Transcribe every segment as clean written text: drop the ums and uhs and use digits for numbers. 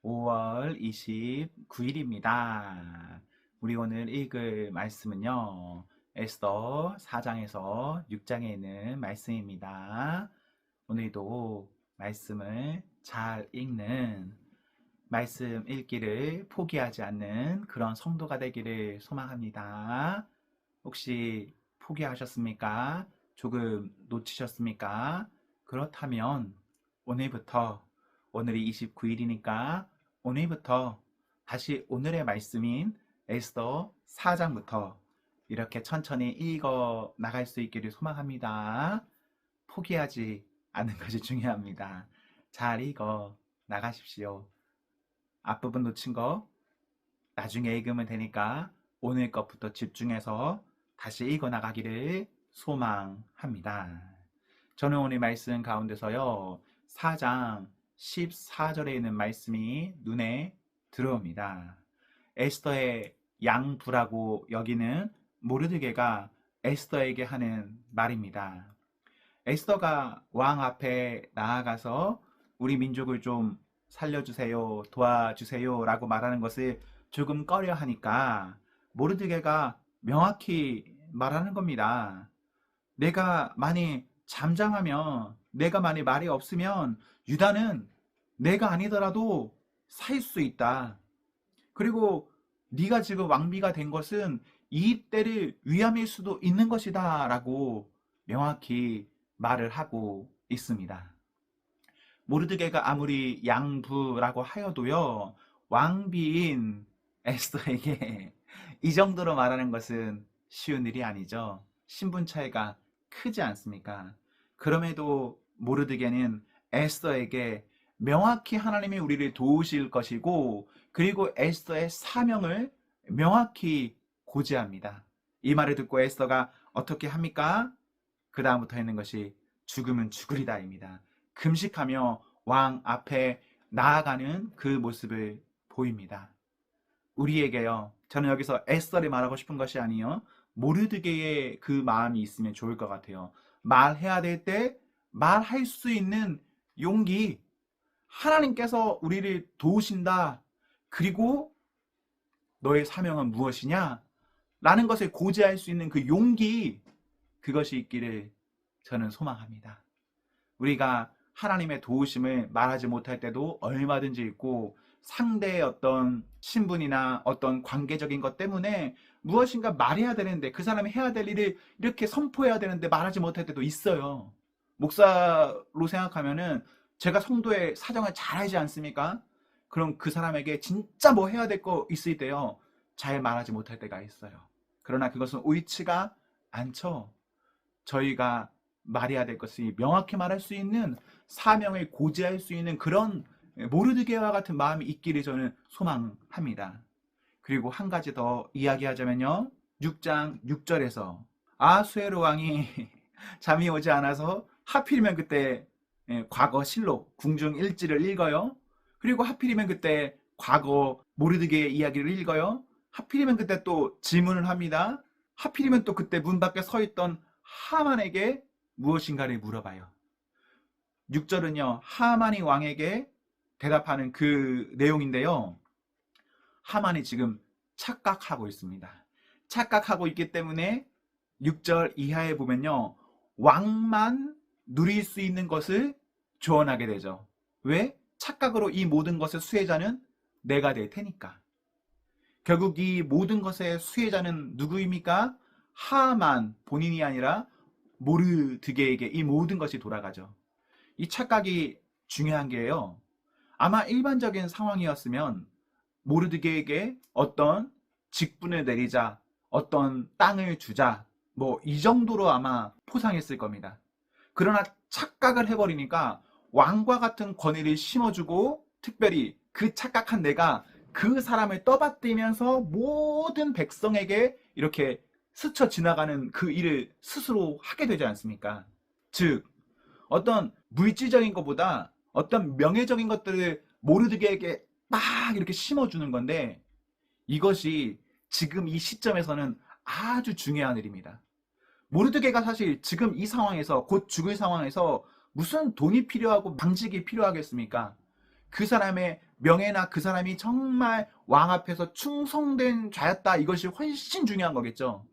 5월 29일입니다. 우리 오늘 읽을 말씀은요, 에스더 4장에서 6장에 있는 말씀입니다. 오늘도 말씀을 잘 읽는, 말씀 읽기를 포기하지 않는 그런 성도가 되기를 소망합니다. 혹시 포기하셨습니까? 조금 놓치셨습니까? 그렇다면 오늘부터, 오늘이 29일이니까 오늘부터 다시 오늘의 말씀인 에스더 4장부터 이렇게 천천히 읽어 나갈 수 있기를 소망합니다. 포기하지 않는 것이 중요합니다. 잘 읽어 나가십시오. 앞부분 놓친 거 나중에 읽으면 되니까 오늘 것부터 집중해서 다시 읽어 나가기를 소망합니다. 저는 오늘 말씀 가운데서요, 4장 14절에 있는 말씀이 눈에 들어옵니다. 에스더의 양부라고 여기는 모르드게가 에스더에게 하는 말입니다. 에스더가 왕 앞에 나아가서 우리 민족을 좀 살려주세요, 도와주세요 라고 말하는 것을 조금 꺼려 하니까 모르드게가 명확히 말하는 겁니다. 내가 많이 잠잠하면, 내가 많이 말이 없으면 유다는 내가 아니더라도 살 수 있다. 그리고 네가 지금 왕비가 된 것은 이 때를 위함일 수도 있는 것이다 라고 명확히 말을 하고 있습니다. 모르드게가 아무리 양부라고 하여도요, 왕비인 에스더에게 이 정도로 말하는 것은 쉬운 일이 아니죠. 신분 차이가 크지 않습니까? 그럼에도 모르드게는 에스더에게 명확히 하나님이 우리를 도우실 것이고, 그리고 에스더의 사명을 명확히 고지합니다. 이 말을 듣고 에스더가 어떻게 합니까? 그 다음부터 있는 것이 죽으면 죽으리다입니다. 금식하며 왕 앞에 나아가는 그 모습을 보입니다. 우리에게요, 저는 여기서 에스더를 말하고 싶은 것이 아니요, 모르드게의 그 마음이 있으면 좋을 것 같아요. 말해야 될 때 말할 수 있는 용기, 하나님께서 우리를 도우신다. 그리고 너의 사명은 무엇이냐? 라는 것을 고지할 수 있는 그 용기, 그것이 있기를 저는 소망합니다. 우리가 하나님의 도우심을 말하지 못할 때도 얼마든지 있고, 상대의 어떤 신분이나 어떤 관계적인 것 때문에 무엇인가 말해야 되는데, 그 사람이 해야 될 일을 이렇게 선포해야 되는데 말하지 못할 때도 있어요. 목사로 생각하면은 제가 성도의 사정을 잘 알지 않습니까? 그럼 그 사람에게 진짜 뭐 해야 될 거 있을 때요, 잘 말하지 못할 때가 있어요. 그러나 그것은 옳지가 않죠. 저희가 말해야 될 것을 명확히 말할 수 있는, 사명을 고지할 수 있는 그런 모르드게와 같은 마음이 있기를 저는 소망합니다. 그리고 한 가지 더 이야기하자면요, 6장 6절에서 아수에로 왕이 잠이 오지 않아서 하필이면 그때 과거 실록 궁중 일지를 읽어요. 그리고 하필이면 그때 과거 모르드게의 이야기를 읽어요. 하필이면 그때 또 질문을 합니다. 하필이면 또 그때 문 밖에 서 있던 하만에게 무엇인가를 물어봐요. 6절은요, 하만이 왕에게 대답하는 그 내용인데요, 하만이 지금 착각하고 있습니다. 착각하고 있기 때문에 6절 이하에 보면요, 왕만 누릴 수 있는 것을 조언하게 되죠. 왜? 착각으로 이 모든 것의 수혜자는 내가 될 테니까. 결국 이 모든 것의 수혜자는 누구입니까? 하만 본인이 아니라 모르드게에게 이 모든 것이 돌아가죠. 이 착각이 중요한 게요, 아마 일반적인 상황이었으면 모르드게에게 어떤 직분을 내리자, 어떤 땅을 주자, 뭐 이 정도로 아마 포상했을 겁니다. 그러나 착각을 해버리니까 왕과 같은 권위를 심어주고, 특별히 그 착각한 내가 그 사람을 떠받들면서 모든 백성에게 이렇게 스쳐 지나가는 그 일을 스스로 하게 되지 않습니까? 즉, 어떤 물질적인 것보다 어떤 명예적인 것들을 모르드게에게 막 이렇게 심어주는 건데, 이것이 지금 이 시점에서는 아주 중요한 일입니다. 모르드게가 사실 지금 이 상황에서, 곧 죽을 상황에서 무슨 돈이 필요하고 방직이 필요하겠습니까? 그 사람의 명예나 그 사람이 정말 왕 앞에서 충성된 자였다. 이것이 훨씬 중요한 거겠죠.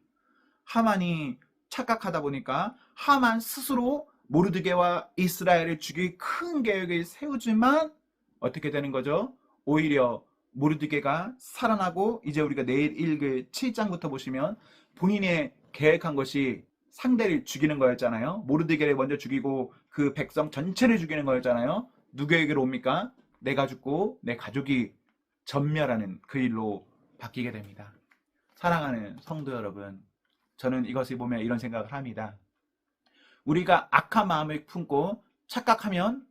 하만이 착각하다 보니까 하만 스스로 모르드게와 이스라엘을 죽일 큰 계획을 세우지만 어떻게 되는 거죠? 오히려 모르드게가 살아나고 이제 우리가 내일 읽을 7장부터 보시면 본인의 계획한 것이 상대를 죽이는 거였잖아요. 모르드게를 먼저 죽이고 그 백성 전체를 죽이는 거였잖아요. 누구에게로 옵니까? 내가 죽고 내 가족이 전멸하는 그 일로 바뀌게 됩니다. 사랑하는 성도 여러분, 저는 이것을 보며 이런 생각을 합니다. 우리가 악한 마음을 품고 착각하면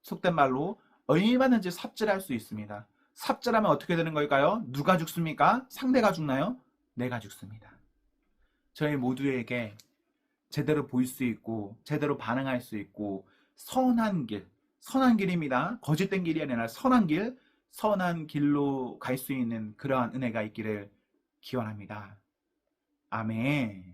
속된 말로 얼마든지 삽질할 수 있습니다. 삽질하면 어떻게 되는 걸까요? 누가 죽습니까? 상대가 죽나요? 내가 죽습니다. 저희 모두에게 제대로 볼 수 있고 제대로 반응할 수 있고 선한 길, 선한 길입니다. 거짓된 길이 아니라 선한 길, 선한 길로 갈 수 있는 그러한 은혜가 있기를 기원합니다. 아멘.